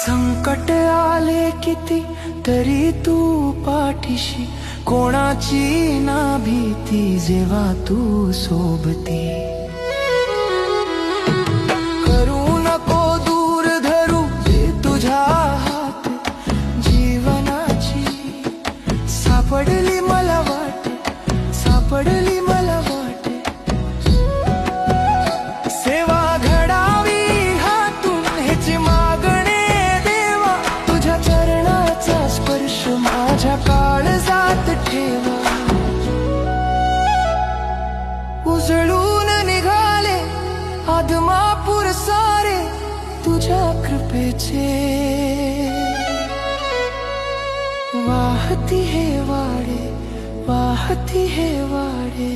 संकट आले किती तरी तू पाठीशी, कोणाची ना भीती जेव्हा तू सोबती। करू नको दूर धरू ते तुझ्या हात, जीवनाची सापडली मला वाट, सापडली मला वाट। सेवा घडावी हातून ह्याची मागणे देवा, तुझ्या चरणाचा स्पर्श माझ्या काळजात ठेवा। उजळून निघाले आदमापूर सारे तुझ्या कृपेचे, वाहती हे वाडे, वाहती हे वाडे।